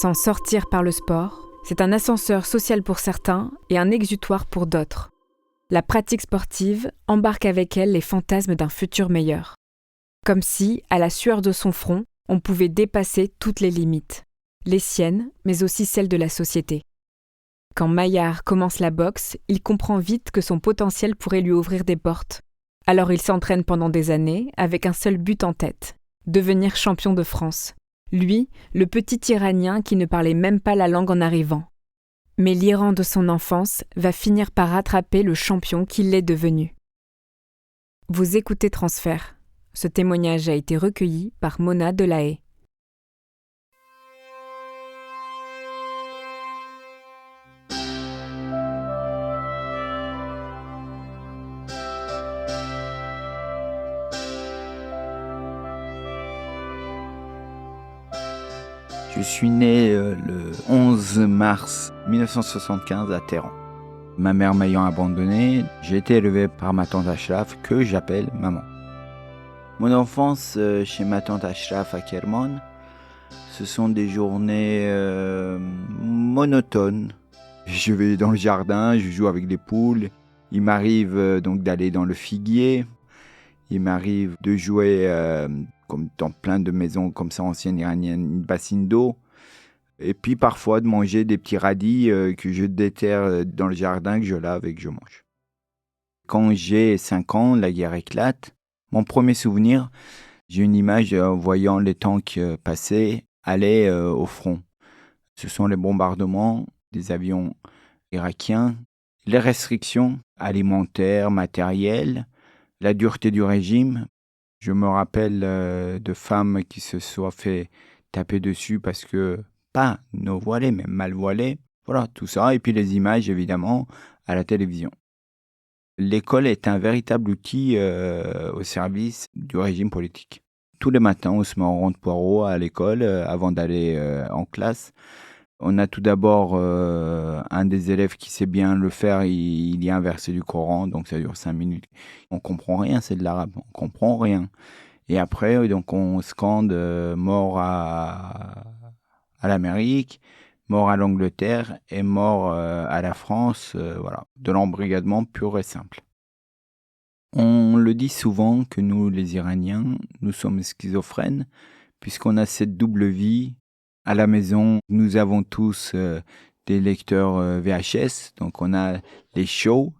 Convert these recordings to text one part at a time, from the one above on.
S'en sortir par le sport, c'est un ascenseur social pour certains et un exutoire pour d'autres. La pratique sportive embarque avec elle les fantasmes d'un futur meilleur. Comme si, à la sueur de son front, on pouvait dépasser toutes les limites. Les siennes, mais aussi celles de la société. Quand Maillard commence la boxe, il comprend vite que son potentiel pourrait lui ouvrir des portes. Alors il s'entraîne pendant des années avec un seul but en tête, devenir champion de France. Lui, le petit Iranien qui ne parlait même pas la langue en arrivant. Mais l'Iran de son enfance va finir par rattraper le champion qu'il est devenu. Vous écoutez Transfert. Ce témoignage a été recueilli par Mona Delahaye. Je suis né le 11 mars 1975 à Téhéran. Ma mère m'ayant abandonné, j'ai été élevé par ma tante Ashraf, que j'appelle maman. Mon enfance chez ma tante Ashraf à Kerman, ce sont des journées monotones. Je vais dans le jardin, je joue avec des poules. Il m'arrive donc d'aller dans le figuier. Il m'arrive de jouer, comme dans plein de maisons comme ça anciennes iraniennes, une bassine d'eau. Et puis parfois de manger des petits radis que je déterre dans le jardin, que je lave et que je mange. Quand j'ai 5 ans, la guerre éclate. Mon premier souvenir, j'ai une image en voyant les tanks passer, aller au front. Ce sont les bombardements des avions irakiens, les restrictions alimentaires, matérielles, la dureté du régime. Je me rappelle de femmes qui se sont fait taper dessus parce que, pas non voilées, mais mal voilées. Voilà, tout ça. Et puis les images, évidemment, à la télévision. L'école est un véritable outil au service du régime politique. Tous les matins, on se met en rond de poireaux à l'école avant d'aller en classe. On a tout d'abord un des élèves qui sait bien le faire, il y a un verset du Coran, donc ça dure 5 minutes. On comprend rien, c'est de l'arabe, on comprend rien. Et après, donc on scande mort à l'Amérique, mort à l'Angleterre et mort à la France, voilà, de l'embrigadement pur et simple. On le dit souvent que nous, les Iraniens, nous sommes schizophrènes, puisqu'on a cette double vie. À la maison, nous avons tous des lecteurs VHS, donc on a les shows,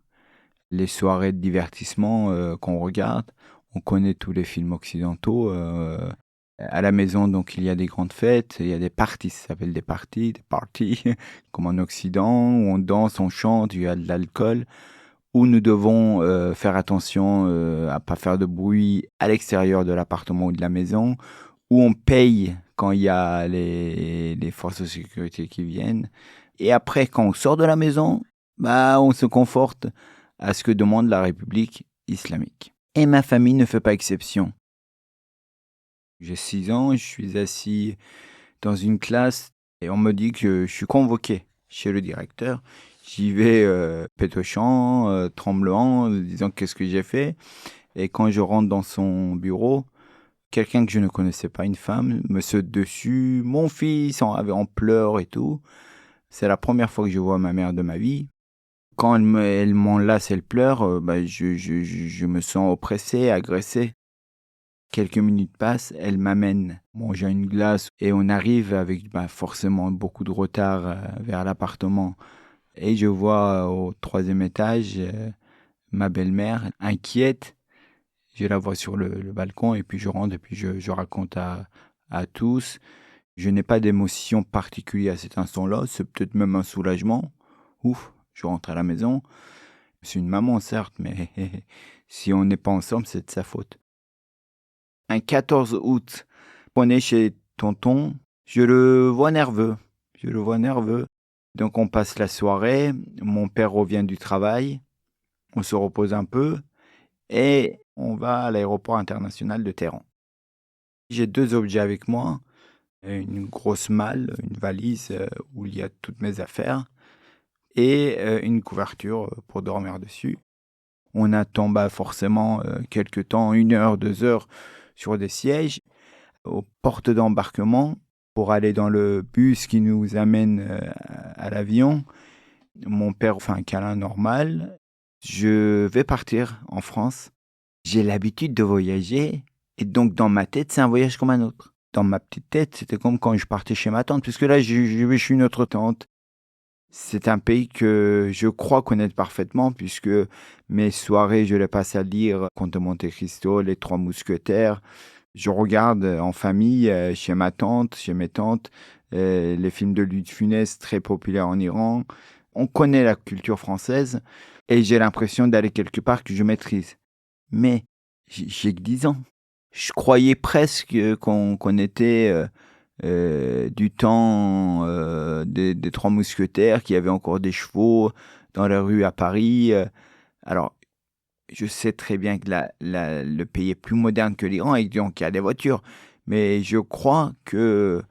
les soirées de divertissement qu'on regarde. On connaît tous les films occidentaux. À la maison, donc, il y a des grandes fêtes, il y a des parties, ça s'appelle des parties, comme en Occident, où on danse, on chante, il y a de l'alcool, où nous devons faire attention à pas faire de bruit à l'extérieur de l'appartement ou de la maison, où on paye quand il y a les forces de sécurité qui viennent. Et après, quand on sort de la maison, on se conforte à ce que demande la République islamique. Et ma famille ne fait pas exception. J'ai 6 ans, je suis assis dans une classe et on me dit que je suis convoqué chez le directeur. J'y vais pétochant, tremblant, disant qu'est-ce que j'ai fait. Et quand je rentre dans son bureau, quelqu'un que je ne connaissais pas, une femme, me saute dessus. Mon fils en pleurs et tout. C'est la première fois que je vois ma mère de ma vie. Quand elle m'enlace, elle pleure, je me sens oppressé, agressé. Quelques minutes passent, elle m'amène manger une glace et on arrive avec forcément beaucoup de retard vers l'appartement. Et je vois au 3e étage ma belle-mère inquiète. Je la vois sur le balcon et puis je rentre et puis je raconte à tous. Je n'ai pas d'émotion particulière à cet instant-là, c'est peut-être même un soulagement. Ouf, je rentre à la maison. C'est une maman certes, mais si on n'est pas ensemble, c'est de sa faute. Un 14 août, on est chez tonton, je le vois nerveux. Donc on passe la soirée, mon père revient du travail, on se repose un peu et on va à l'aéroport international de Téhéran. J'ai 2 objets avec moi, une grosse malle, une valise où il y a toutes mes affaires et une couverture pour dormir dessus. On attend forcément quelques temps, 1 heure, 2 heures sur des sièges. Aux portes d'embarquement, pour aller dans le bus qui nous amène à l'avion. Mon père fait un câlin normal. Je vais partir en France. J'ai l'habitude de voyager et donc dans ma tête, c'est un voyage comme un autre. Dans ma petite tête, c'était comme quand je partais chez ma tante, puisque là, je suis une autre tante. C'est un pays que je crois connaître parfaitement, puisque mes soirées, je les passe à lire Comte de Monte Cristo, Les Trois Mousquetaires. Je regarde en famille, chez ma tante, chez mes tantes, les films de Louis de Funès, très populaires en Iran. On connaît la culture française et j'ai l'impression d'aller quelque part que je maîtrise. Mais j'ai que 10 ans. Je croyais presque qu'on était du temps des Trois Mousquetaires, qui avaient encore des chevaux dans la rue à Paris. Alors, je sais très bien que le pays est plus moderne que l'Iran et donc il y a des voitures. Mais je crois que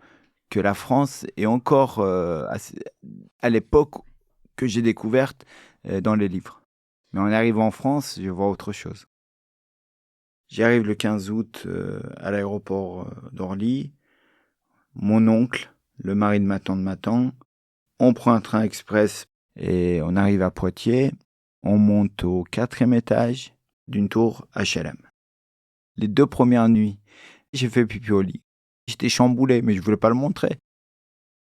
la France est encore à l'époque que j'ai découverte dans les livres. Mais en arrivant en France, je vois autre chose. J'arrive le 15 août à l'aéroport d'Orly. Mon oncle, le mari de ma tante m'attend. On prend un train express et on arrive à Poitiers. On monte au 4e étage d'une tour HLM. Les 2 premières nuits, j'ai fait pipi au lit. J'étais chamboulé, mais je voulais pas le montrer.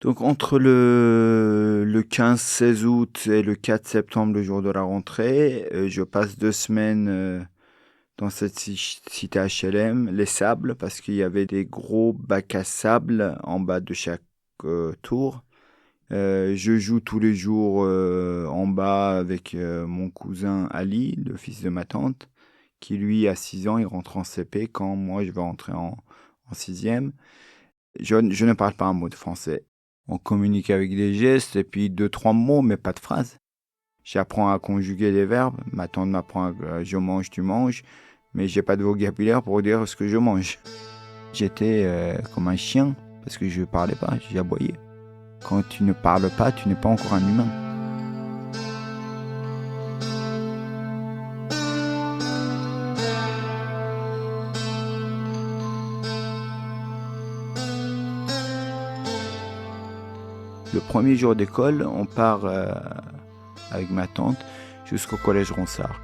Donc entre le 15-16 août et le 4 septembre, le jour de la rentrée, je passe 2 semaines dans cette cité HLM, les sables, parce qu'il y avait des gros bacs à sable en bas de chaque tour. Je joue tous les jours en bas avec mon cousin Ali, le fils de ma tante, qui lui a 6 ans, il rentre en CP quand moi je vais rentrer en 6e. Je ne parle pas un mot de français. On communique avec des gestes et puis 2-3 mots, mais pas de phrases. J'apprends à conjuguer les verbes. Ma tante m'apprend je mange, tu manges, mais j'ai pas de vocabulaire pour dire ce que je mange. J'étais comme un chien parce que je parlais pas, j'aboyais. Quand tu ne parles pas, tu n'es pas encore un humain. Le premier jour d'école, on part avec ma tante jusqu'au collège Ronsard.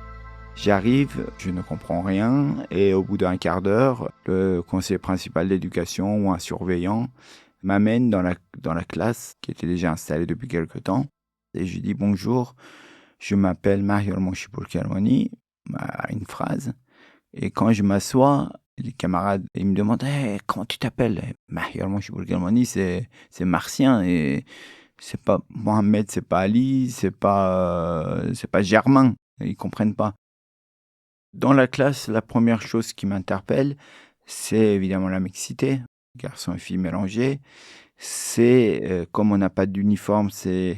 J'arrive, je ne comprends rien et au bout d'un quart d'heure, le conseiller principal d'éducation ou un surveillant m'amène dans la classe qui était déjà installée depuis quelque temps et je lui dis bonjour, je m'appelle Mahiol Monchipoul Kelmoni, une phrase, et quand je m'assois, les camarades ils me demandent comment tu t'appelles? Mahiol Monchipoul Kelmoni, c'est martien et c'est pas Mohamed, c'est pas Ali, c'est pas Germain, ils comprennent pas. Dans la classe, la première chose qui m'interpelle, c'est évidemment la mixité, garçons et filles mélangés. C'est, comme on n'a pas d'uniforme, ce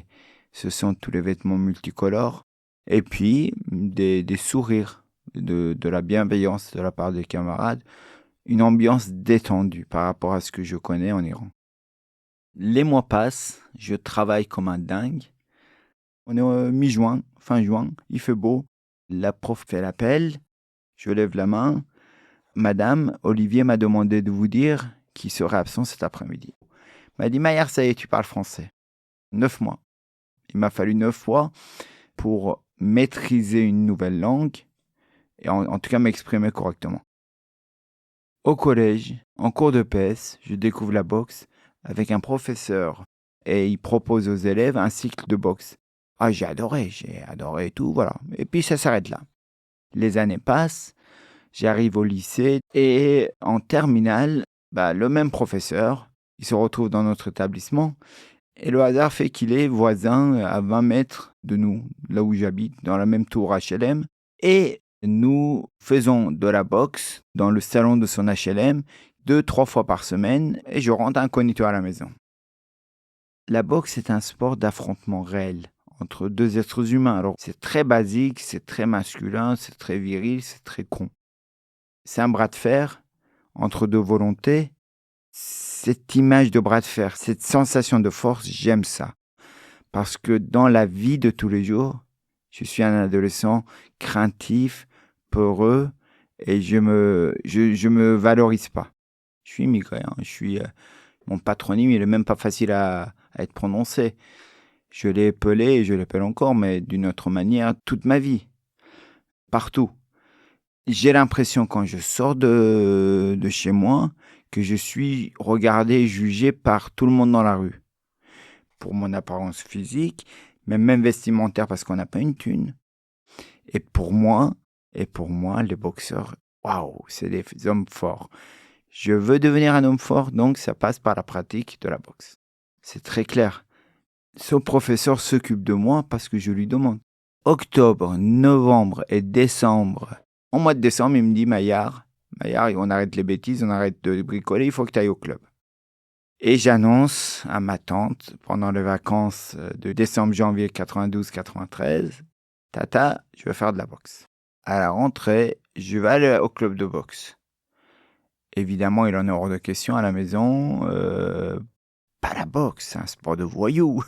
sont tous les vêtements multicolores. Et puis, des sourires, de la bienveillance de la part des camarades, une ambiance détendue par rapport à ce que je connais en Iran. Les mois passent, je travaille comme un dingue. On est mi-juin, fin juin, il fait beau. La prof fait l'appel. Je lève la main. Madame, Olivier m'a demandé de vous dire qu'il serait absent cet après-midi. Il m'a dit, Maillard, ça y est, tu parles français. 9 mois. Il m'a fallu 9 mois pour maîtriser une nouvelle langue et en tout cas m'exprimer correctement. Au collège, en cours de PS, je découvre la boxe avec un professeur et il propose aux élèves un cycle de boxe. Ah, j'ai adoré et tout, voilà. Et puis ça s'arrête là. Les années passent, j'arrive au lycée et en terminale, le même professeur, il se retrouve dans notre établissement et le hasard fait qu'il est voisin à 20 mètres de nous, là où j'habite, dans la même tour HLM. Et nous faisons de la boxe dans le salon de son HLM 2-3 fois par semaine et je rentre incognito à la maison. La boxe est un sport d'affrontement réel entre 2 êtres humains. Alors c'est très basique, c'est très masculin, c'est très viril, c'est très con. C'est un bras de fer entre 2 volontés. Cette image de bras de fer, cette sensation de force, j'aime ça. Parce que dans la vie de tous les jours, je suis un adolescent craintif, peureux, et je me valorise pas. Je suis immigré, je suis Mon patronyme, il est même pas facile à être prononcé. Je l'ai appelé et je l'appelle encore, mais d'une autre manière, toute ma vie. Partout. J'ai l'impression, quand je sors de chez moi, que je suis regardé et jugé par tout le monde dans la rue. Pour mon apparence physique, mais même vestimentaire parce qu'on n'a pas une thune. Et pour moi, les boxeurs, waouh, c'est des hommes forts. Je veux devenir un homme fort, donc ça passe par la pratique de la boxe. C'est très clair. Ce professeur s'occupe de moi parce que je lui demande. Octobre, novembre et décembre. En mois de décembre, il me dit, Maillard, on arrête les bêtises, on arrête de bricoler, il faut que tu ailles au club. Et j'annonce à ma tante, pendant les vacances de décembre-janvier 92-93, Tata, je vais faire de la boxe. À la rentrée, je vais aller au club de boxe. Évidemment, il en est hors de question à la maison. Pas la boxe, c'est un sport de voyous.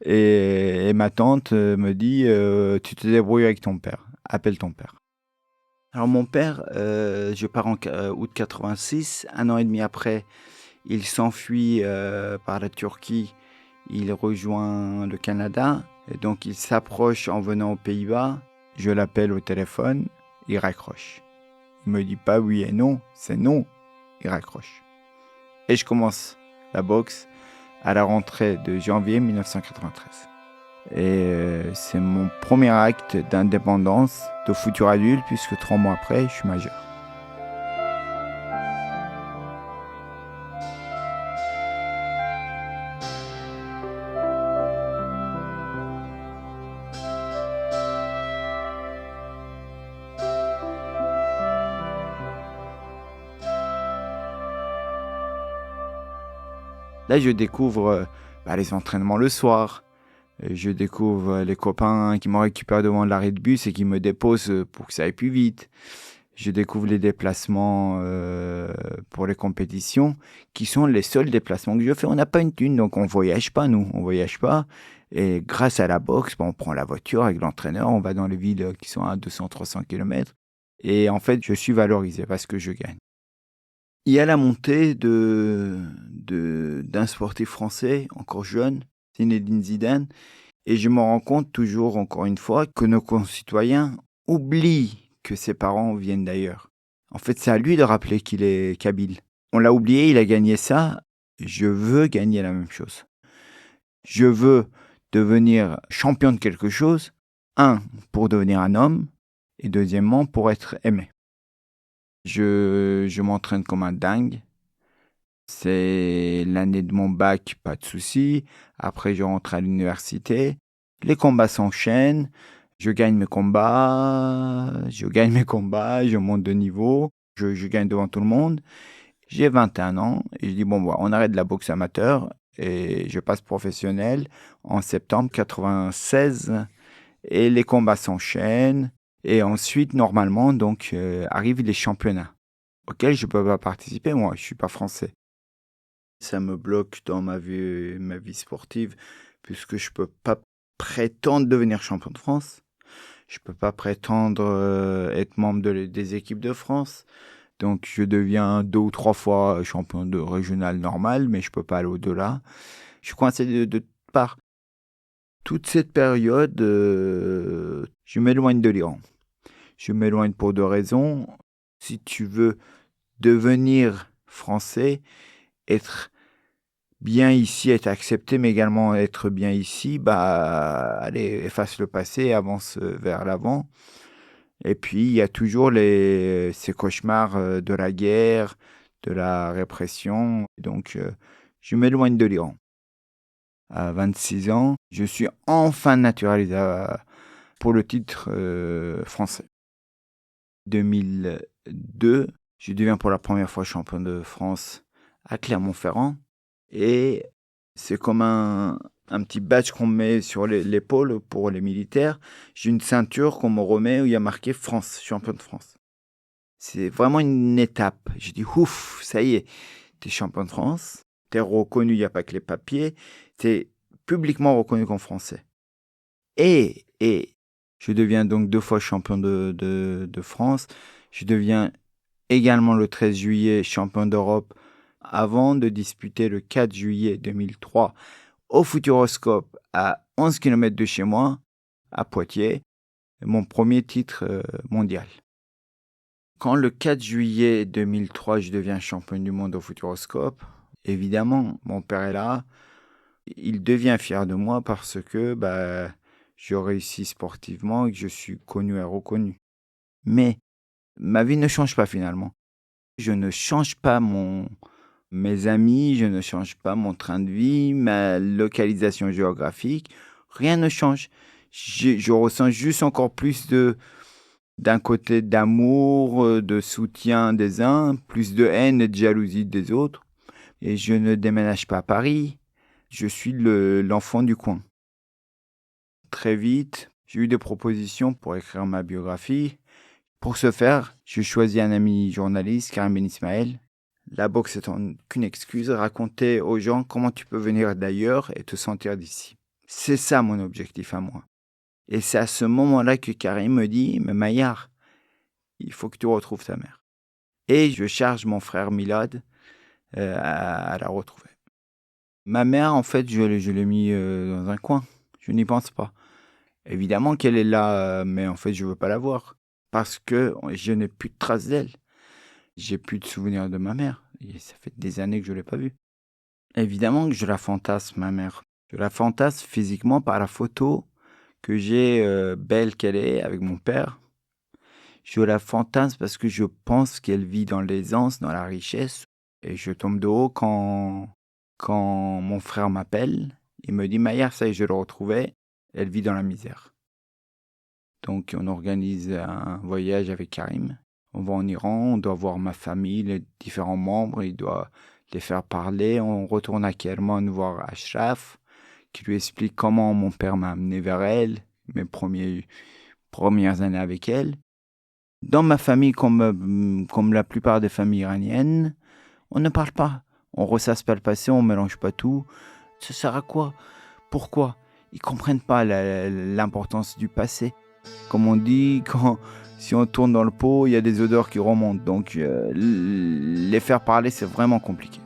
Et ma tante me dit, tu te débrouilles avec ton père. Appelle ton père. Alors mon père, je pars en août 86. 1 an et demi après, il s'enfuit par la Turquie. Il rejoint le Canada. Et donc il s'approche en venant aux Pays-Bas. Je l'appelle au téléphone. Il raccroche. Il me dit pas oui et non, c'est non. Il raccroche. Et je commence la boxe à la rentrée de janvier 1993. Et c'est mon premier acte d'indépendance de futur adulte, puisque 3 mois après, je suis majeur. Là, je découvre les entraînements le soir. Je découvre les copains qui me récupèrent devant l'arrêt de bus et qui me déposent pour que ça aille plus vite. Je découvre les déplacements pour les compétitions, qui sont les seuls déplacements que je fais. On n'a pas une thune, donc on voyage pas, nous. On voyage pas. Et grâce à la boxe, on prend la voiture avec l'entraîneur, on va dans les villes qui sont à 200-300 km. Et en fait, je suis valorisé parce que je gagne. Il y a la montée d'un sportif français, encore jeune, Zinedine Zidane, et je me rends compte toujours, encore une fois, que nos concitoyens oublient que ses parents viennent d'ailleurs. En fait, c'est à lui de rappeler qu'il est kabyle. On l'a oublié, il a gagné ça. Je veux gagner la même chose. Je veux devenir champion de quelque chose. 1, pour devenir un homme. Et deuxièmement, pour être aimé. Je m'entraîne comme un dingue. C'est l'année de mon bac, pas de souci. Après, je rentre à l'université. Les combats s'enchaînent. Je gagne mes combats. Je monte de niveau. Je gagne devant tout le monde. J'ai 21 ans et je dis, on arrête de la boxe amateur et je passe professionnel en septembre 96 et les combats s'enchaînent. Et ensuite, normalement, donc, arrivent les championnats auxquels je ne peux pas participer, moi, je ne suis pas français. Ça me bloque dans ma vie sportive, puisque je ne peux pas prétendre devenir champion de France. Je ne peux pas prétendre être membre des équipes de France. Donc, je deviens 2 ou 3 fois champion de régional normal, mais je ne peux pas aller au-delà. Je suis coincé de toutes parts. Toute cette période, je m'éloigne de l'Iran. Je m'éloigne pour 2 raisons. Si tu veux devenir français, être bien ici, être accepté, mais également être bien ici, allez, efface le passé et avance vers l'avant. Et puis, il y a toujours ces cauchemars de la guerre, de la répression. Donc, je m'éloigne de l'Iran. À 26 ans, je suis enfin naturalisé pour le titre français. 2002, je deviens pour la première fois champion de France à Clermont-Ferrand. Et c'est comme un petit badge qu'on met sur l'épaule pour les militaires. J'ai une ceinture qu'on me remet où il y a marqué France, champion de France. C'est vraiment une étape. J'ai dit, ouf, ça y est, t'es champion de France, t'es reconnu, il n'y a pas que les papiers, t'es publiquement reconnu comme français. Et je deviens donc 2 fois champion de France. Je deviens également le 13 juillet champion d'Europe avant de disputer le 4 juillet 2003 au Futuroscope à 11 km de chez moi, à Poitiers, mon premier titre mondial. Quand le 4 juillet 2003, je deviens champion du monde au Futuroscope, évidemment, mon père est là. Il devient fier de moi parce que je réussis sportivement et que je suis connu et reconnu. Mais ma vie ne change pas finalement. Je ne change pas mes amis, je ne change pas mon train de vie, ma localisation géographique. Rien ne change. Je ressens juste encore plus d'un côté d'amour, de soutien des uns, plus de haine et de jalousie des autres. Et je ne déménage pas à Paris. Je suis l'enfant du coin. Très vite, j'ai eu des propositions pour écrire ma biographie. Pour ce faire, je choisis un ami journaliste, Karim Ben Ismaël. La boxe étant qu'une excuse, raconter aux gens comment tu peux venir d'ailleurs et te sentir d'ici. C'est ça mon objectif à moi. Et c'est à ce moment-là que Karim me dit « Mais Maillard, il faut que tu retrouves ta mère. » Et je charge mon frère Milad à la retrouver. Ma mère, en fait, je l'ai mis dans un coin. Je n'y pense pas. Évidemment qu'elle est là, mais en fait, je ne veux pas la voir. Parce que je n'ai plus de traces d'elle. J'ai plus de souvenirs de ma mère. Et ça fait des années que je ne l'ai pas vue. Évidemment que je la fantasme, ma mère. Je la fantasme physiquement par la photo que j'ai belle qu'elle est avec mon père. Je la fantasme parce que je pense qu'elle vit dans l'aisance, dans la richesse. Et je tombe de haut quand mon frère m'appelle. Il me dit « Maillard, ça y est, je l'ai retrouvée. Elle vit dans la misère. » Donc on organise un voyage avec Karim. On va en Iran, on doit voir ma famille, les différents membres, il doit les faire parler. On retourne à Kerman voir Ashraf, qui lui explique comment mon père m'a amené vers elle, mes premières années avec elle. Dans ma famille, comme la plupart des familles iraniennes, on ne parle pas. On ressasse pas le passé, on mélange pas tout. Ça sert à quoi? Pourquoi? Ils comprennent pas l'importance du passé. Comme on dit, si on tourne dans le pot, il y a des odeurs qui remontent. Donc, les faire parler, c'est vraiment compliqué.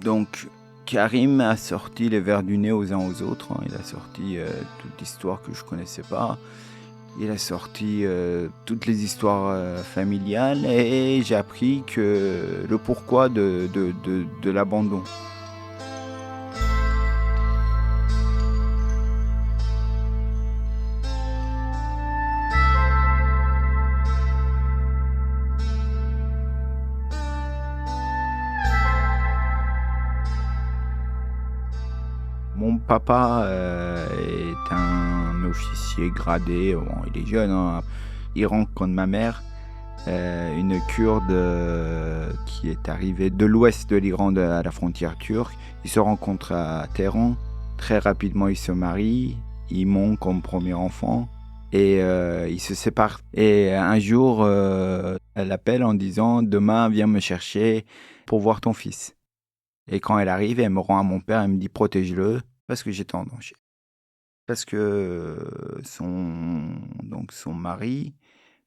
Donc, Karim a sorti les verres du nez aux uns aux autres. Il a sorti toute l'histoire que je connaissais pas. Il a sorti toutes les histoires familiales et j'ai appris le pourquoi de l'abandon. Mon papa est un officier gradé, bon, il est jeune, hein. Il rencontre ma mère, une Kurde qui est arrivée de l'ouest de l'Iran à la frontière turque. Ils se rencontrent à Téhéran, très rapidement ils se marient, ils m'ont comme premier enfant et ils se séparent. Et un jour, elle appelle en disant « Demain, viens me chercher pour voir ton fils ». Et quand elle arrive, elle me rend à mon père, elle me dit « Protège-le ». Parce que j'étais en danger. Parce que son mari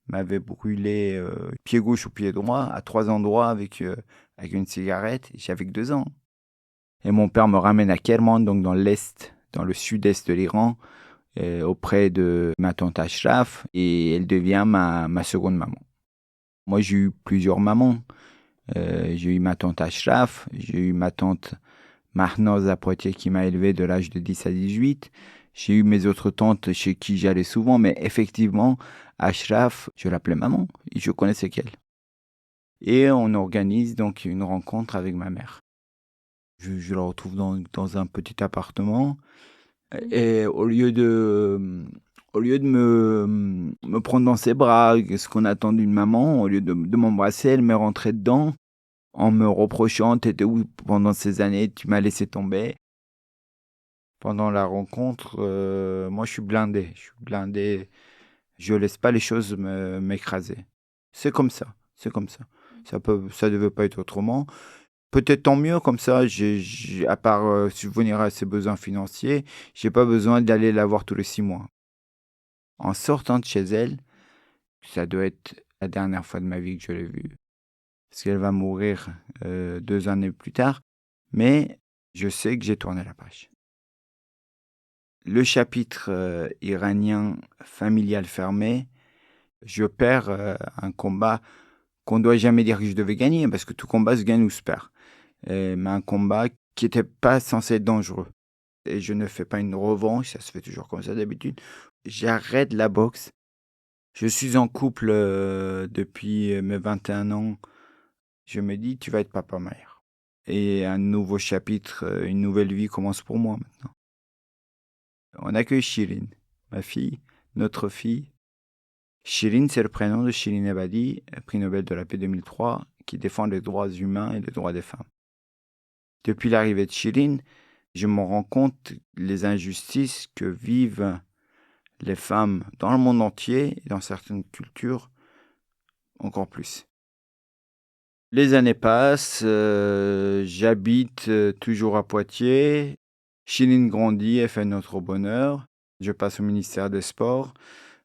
m'avait brûlé pied gauche ou pied droit à 3 endroits avec une cigarette. J'avais que 2 ans. Et mon père me ramène à Kerman, donc dans le sud-est de l'Iran, auprès de ma tante Ashraf, et elle devient ma seconde maman. Moi, j'ai eu plusieurs mamans. J'ai eu ma tante Ashraf, j'ai eu ma tante Mahnoz à Poitiers qui m'a élevé de l'âge de 10 à 18. J'ai eu mes autres tantes chez qui j'allais souvent, mais effectivement, Ashraf, je l'appelais maman, et je connaissais qu'elle. Et on organise donc une rencontre avec ma mère. Je la retrouve dans un petit appartement, et au lieu de me prendre dans ses bras, ce qu'on attend d'une maman, au lieu de m'embrasser, elle m'est rentrée dedans, en me reprochant « T'étais où pendant ces années? Tu m'as laissé tomber. » Pendant la rencontre, moi je suis blindé. Je laisse pas les choses m'écraser. C'est comme ça. Ça devait pas être autrement. Peut-être tant mieux, comme ça, à part subvenir à ses besoins financiers, j'ai pas besoin d'aller la voir tous les 6 mois. En sortant de chez elle, ça doit être la dernière fois de ma vie que je l'ai vue. parce qu'elle va mourir 2 années plus tard. Mais je sais que j'ai tourné la page. Le chapitre iranien familial fermé, je perds un combat qu'on ne doit jamais dire que je devais gagner, parce que tout combat se gagne ou se perd. Mais un combat qui n'était pas censé être dangereux. Et je ne fais pas une revanche, ça se fait toujours comme ça d'habitude. J'arrête la boxe. Je suis en couple depuis mes 21 ans. Je me dis, tu vas être papa Maher. Et un nouveau chapitre, une nouvelle vie commence pour moi maintenant. On accueille Shirin, ma fille, notre fille. Shirin, c'est le prénom de Shirin Ebadi, prix Nobel de la paix 2003, qui défend les droits humains et les droits des femmes. Depuis l'arrivée de Shirin, je me rends compte les injustices que vivent les femmes dans le monde entier et dans certaines cultures encore plus. Les années passent, j'habite toujours à Poitiers. Shirin grandit et fait notre bonheur. Je passe au ministère des Sports.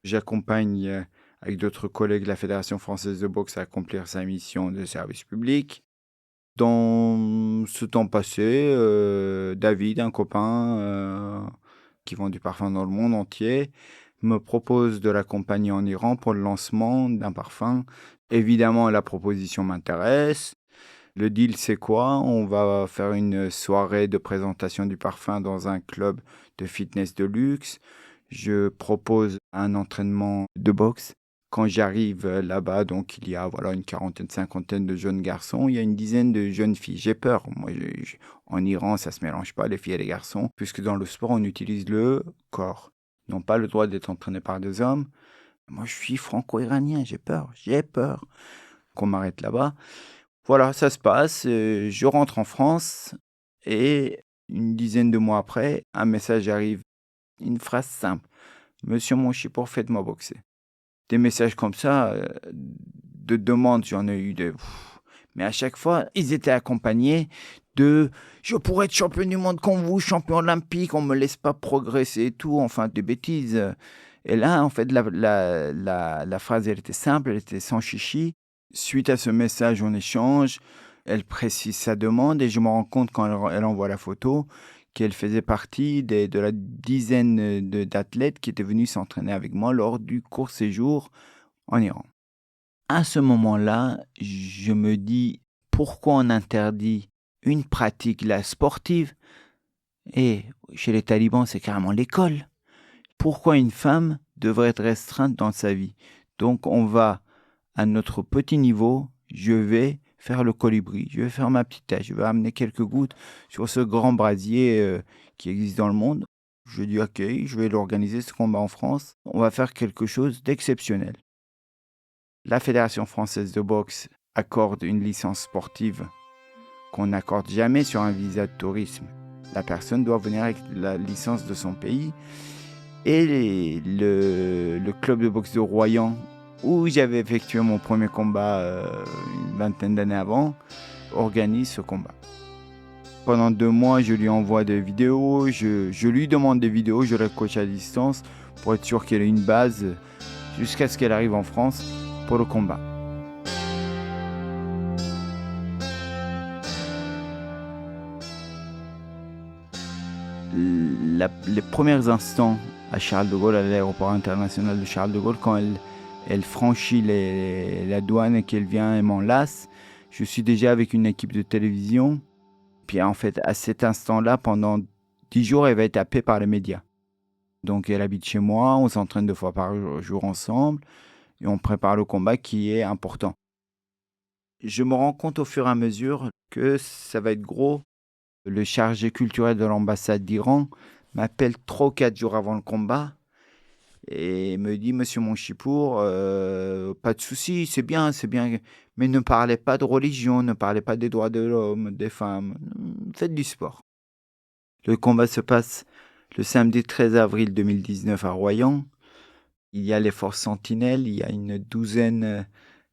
J'accompagne avec d'autres collègues la Fédération française de boxe à accomplir sa mission de service public. Dans ce temps passé, David, un copain qui vend du parfum dans le monde entier, me propose de l'accompagner en Iran pour le lancement d'un parfum. Évidemment, la proposition m'intéresse. Le deal, c'est quoi? On va faire une soirée de présentation du parfum dans un club de fitness de luxe. Je propose un entraînement de boxe. Quand j'arrive là-bas, donc il y a une quarantaine, cinquantaine de jeunes garçons, il y a une dizaine de jeunes filles. J'ai peur. Moi, en Iran, ça se mélange pas, les filles et les garçons, puisque dans le sport, on utilise le corps. Ils n'ont pas le droit d'être entraînés par des hommes. Moi, je suis franco-iranien, j'ai peur qu'on m'arrête là-bas. Voilà, ça se passe. Je rentre en France et une dizaine de mois après, un message arrive. Une phrase simple. Monsieur Monchipour, faites-moi boxer. Des messages comme ça, de demandes, j'en ai eu de... Mais à chaque fois, ils étaient accompagnés de « Je pourrais être champion du monde comme vous, champion olympique, on ne me laisse pas progresser et tout », enfin des bêtises. Et là, en fait, la phrase, elle était simple, elle était sans chichi. Suite à ce message, on échange, elle précise sa demande et je me rends compte quand elle envoie la photo qu'elle faisait partie de la dizaine d'athlètes qui étaient venus s'entraîner avec moi lors du court séjour en Iran. À ce moment-là, je me dis pourquoi on interdit une pratique là, sportive et chez les talibans, c'est carrément l'école. Pourquoi une femme devrait être restreinte dans sa vie? Donc on va à notre petit niveau, je vais faire le colibri, je vais faire ma petite tâche, je vais amener quelques gouttes sur ce grand brasier qui existe dans le monde. Je dis ok, je vais l'organiser ce combat en France, on va faire quelque chose d'exceptionnel. La Fédération française de boxe accorde une licence sportive qu'on n'accorde jamais sur un visa de tourisme. La personne doit venir avec la licence de son pays. Et le club de boxe de Royan, où j'avais effectué mon premier combat une vingtaine d'années avant, organise ce combat. Pendant 2 mois, je lui envoie des vidéos, je lui demande des vidéos, je la coach à distance pour être sûr qu'elle ait une base jusqu'à ce qu'elle arrive en France pour le combat. Les premiers instants à Charles de Gaulle, à l'aéroport international de Charles de Gaulle, quand elle franchit la douane et qu'elle vient et m'enlace, je suis déjà avec une équipe de télévision. Puis en fait, à cet instant-là, pendant 10 jours, elle va être happée par les médias. Donc elle habite chez moi, on s'entraîne 2 fois par jour ensemble et on prépare le combat qui est important. Je me rends compte au fur et à mesure que ça va être gros. Le chargé culturel de l'ambassade d'Iran m'appelle 3 ou 4 jours avant le combat et me dit « Monsieur Monchipour, pas de souci, c'est bien, mais ne parlez pas de religion, ne parlez pas des droits de l'homme, des femmes, faites du sport. » Le combat se passe le samedi 13 avril 2019 à Royan. Il y a les forces sentinelles, il y a une douzaine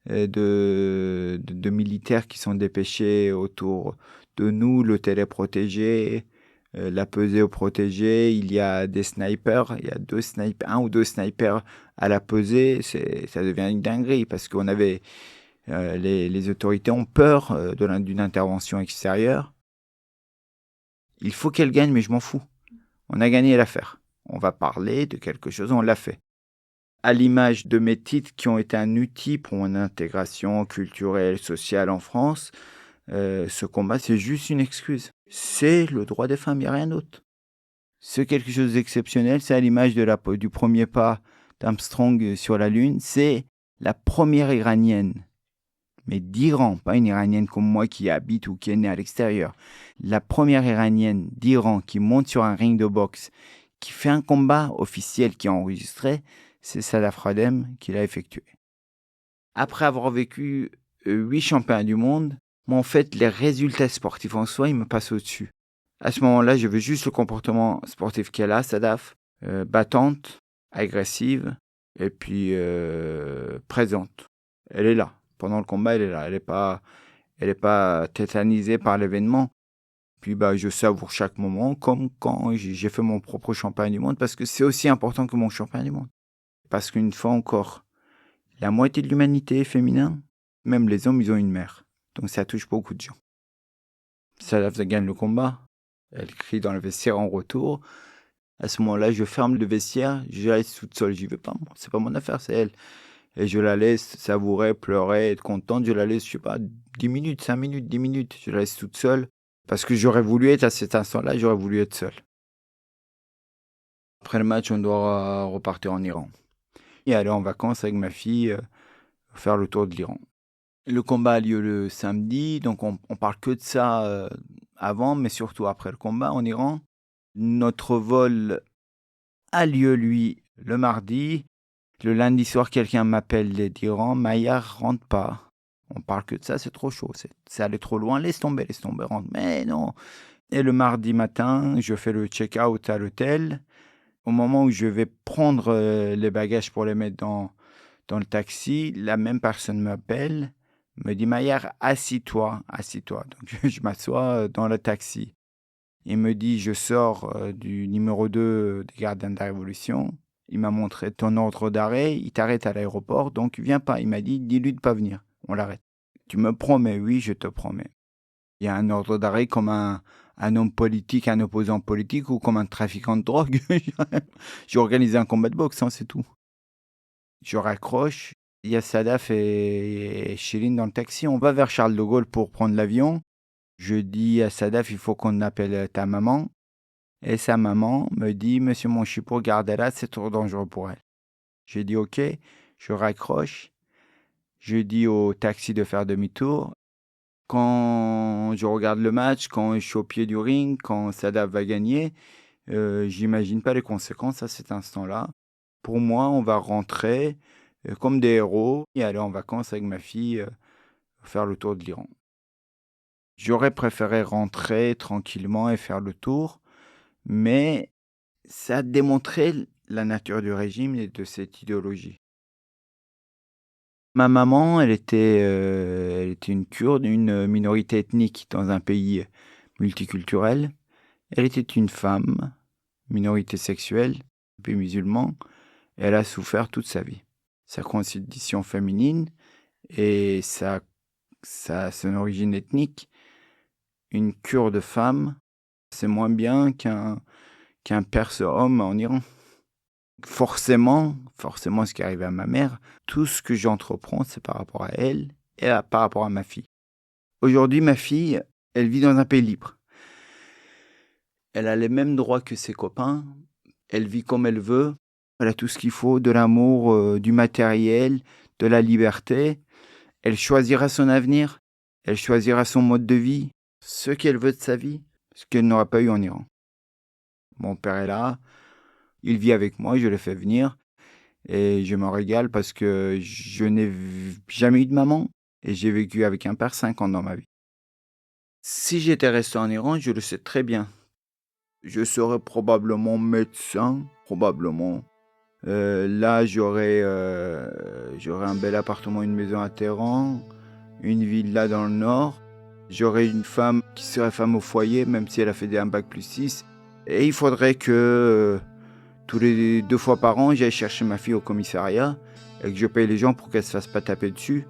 de militaires qui sont dépêchés autour de nous, l'hôtel est protégé, la pesée est protégée, il y a des snipers, il y a 1 ou 2 snipers à la pesée, ça devient une dinguerie parce qu'on avait Les autorités ont peur d'une intervention extérieure. Il faut qu'elle gagne, mais je m'en fous. On a gagné l'affaire. On va parler de quelque chose, on l'a fait. À l'image de mes titres qui ont été un outil pour mon intégration culturelle, sociale en France, ce combat, c'est juste une excuse. C'est le droit des femmes, il n'y a rien d'autre. C'est quelque chose d'exceptionnel, c'est à l'image du premier pas d'Armstrong sur la Lune. C'est la première Iranienne, mais d'Iran, pas une Iranienne comme moi qui habite ou qui est née à l'extérieur. La première Iranienne d'Iran qui monte sur un ring de boxe, qui fait un combat officiel qui est enregistré, c'est Sadaf Radem qui l'a effectué. Après avoir vécu 8 championnats du monde, moi en fait les résultats sportifs en soi, ils me passent au-dessus. À ce moment-là, je veux juste le comportement sportif qu'elle a, Sadaf, battante, agressive et puis présente. Elle est là. Pendant le combat, elle est là. Elle est pas tétanisée par l'événement. Puis je savoure chaque moment, comme quand j'ai fait mon propre championnat du monde, parce que c'est aussi important que mon championnat du monde. Parce qu'une fois encore, la moitié de l'humanité est féminin, même les hommes, ils ont une mère. Donc ça touche beaucoup de gens. Sadaf gagne le combat. Elle crie dans le vestiaire en retour. À ce moment-là, je ferme le vestiaire, je la laisse toute seule. J'y vais pas, moi. C'est pas mon affaire, c'est elle. Et je la laisse savourer, pleurer, être contente. Je la laisse, je sais pas, 10 minutes, 5 minutes, 10 minutes. Je la laisse toute seule. Parce que j'aurais voulu être à cet instant-là, j'aurais voulu être seul. Après le match, on doit repartir en Iran. Et aller en vacances avec ma fille, faire le tour de l'Iran. Le combat a lieu le samedi, donc on parle que de ça avant, mais surtout après le combat en Iran. Notre vol a lieu, lui, le mardi. Le lundi soir, quelqu'un m'appelle d'Iran. Maya, rentre pas. On parle que de ça, c'est trop chaud. C'est allé trop loin. Laisse tomber, rentre. Mais non. Et le mardi matin, je fais le check-out à l'hôtel. Au moment où je vais prendre les bagages pour les mettre dans le taxi, la même personne m'appelle, me dit Maillard, assis-toi. Donc je m'assois dans le taxi. Il me dit je sors du numéro 2 des gardiens de la Révolution. Il m'a montré ton ordre d'arrêt, il t'arrête à l'aéroport, donc viens pas. Il m'a dit dis-lui de pas venir, on l'arrête. Tu me promets? Oui, je te promets. Il y a un ordre d'arrêt comme un homme politique, un opposant politique ou comme un trafiquant de drogue. J'ai organisé un combat de boxe, c'est tout. Je raccroche, il y a Sadaf et Chirine dans le taxi. On va vers Charles de Gaulle pour prendre l'avion. Je dis à Sadaf, il faut qu'on appelle ta maman. Et sa maman me dit, Monsieur Monchipo, gardez-la, c'est trop dangereux pour elle. J'ai dit, ok, je raccroche. Je dis au taxi de faire demi-tour. Quand je regarde le match, quand je suis au pied du ring, quand Sadaf va gagner, j'imagine pas les conséquences à cet instant-là. Pour moi, on va rentrer comme des héros et aller en vacances avec ma fille, faire le tour de l'Iran. J'aurais préféré rentrer tranquillement et faire le tour, mais ça a démontré la nature du régime et de cette idéologie. Ma maman, elle était une Kurde, une minorité ethnique dans un pays multiculturel. Elle était une femme, minorité sexuelle, pays musulman. Elle a souffert toute sa vie. Sa condition féminine et son origine ethnique, une Kurde femme, c'est moins bien qu'un Perse homme en Iran. Forcément, ce qui arrive à ma mère, tout ce que j'entreprends, c'est par rapport à elle et par rapport à ma fille. Aujourd'hui, ma fille, elle vit dans un pays libre. Elle a les mêmes droits que ses copains. Elle vit comme elle veut. Elle a tout ce qu'il faut, de l'amour, du matériel, de la liberté. Elle choisira son avenir. Elle choisira son mode de vie, ce qu'elle veut de sa vie, ce qu'elle n'aura pas eu en Iran. Mon père est là. Il vit avec moi, je le fais venir et je me régale parce que je n'ai jamais eu de maman et j'ai vécu avec un père 5 ans dans ma vie. Si j'étais resté en Iran, je le sais très bien. Je serais probablement médecin, probablement. Là, j'aurais un bel appartement, une maison à Téhéran, une villa dans le nord. J'aurais une femme qui serait femme au foyer, même si elle a fait un bac+6. Et il faudrait que tous les 2 fois par an, j'aille chercher ma fille au commissariat et que je paye les gens pour qu'elle ne se fasse pas taper dessus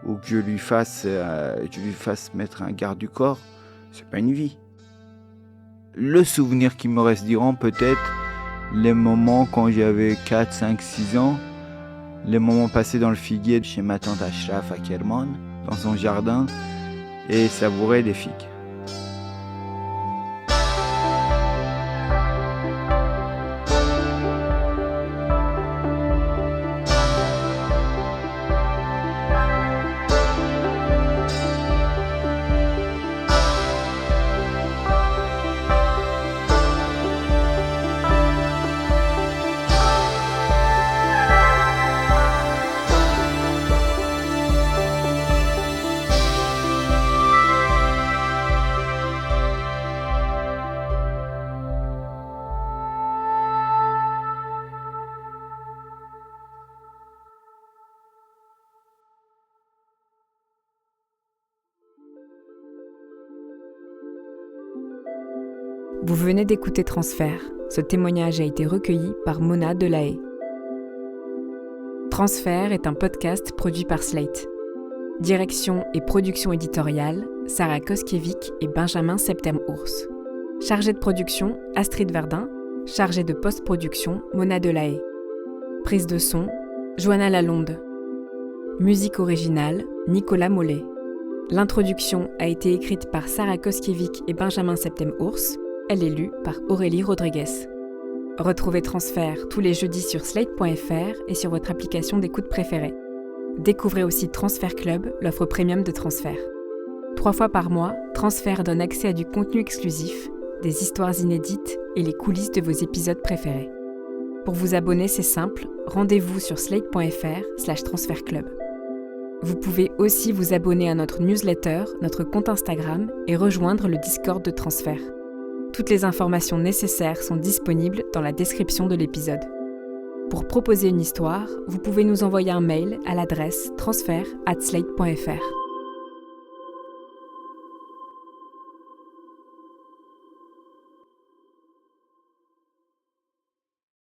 ou que je lui fasse mettre un garde du corps, c'est pas une vie. Le souvenir qui me reste d'Iran, peut-être les moments quand j'avais 4, 5, 6 ans, les moments passés dans le figuier chez ma tante Ashraf à Kerman, dans son jardin, et savourer des figues. Vous venez d'écouter Transfert. Ce témoignage a été recueilli par Mona Delahaye. Transfert est un podcast produit par Slate. Direction et production éditoriale, Sarah Koskiewicz et Benjamin Septem-Ours. Chargée de production, Astrid Verdun. Chargée de post-production, Mona Delahaye. Prise de son, Johanna Lalonde. Musique originale, Nicolas Mollet. L'introduction a été écrite par Sarah Koskiewicz et Benjamin Septem-Ours. Elle est lue par Aurélie Rodriguez. Retrouvez Transfert tous les jeudis sur slate.fr et sur votre application d'écoute préférée. Découvrez aussi Transfert Club, l'offre premium de Transfert. 3 fois par mois, Transfert donne accès à du contenu exclusif, des histoires inédites et les coulisses de vos épisodes préférés. Pour vous abonner, c'est simple, rendez-vous sur slate.fr/transfertclub. Vous pouvez aussi vous abonner à notre newsletter, notre compte Instagram et rejoindre le Discord de Transfert. Toutes les informations nécessaires sont disponibles dans la description de l'épisode. Pour proposer une histoire, vous pouvez nous envoyer un mail à l'adresse transfert@slate.fr.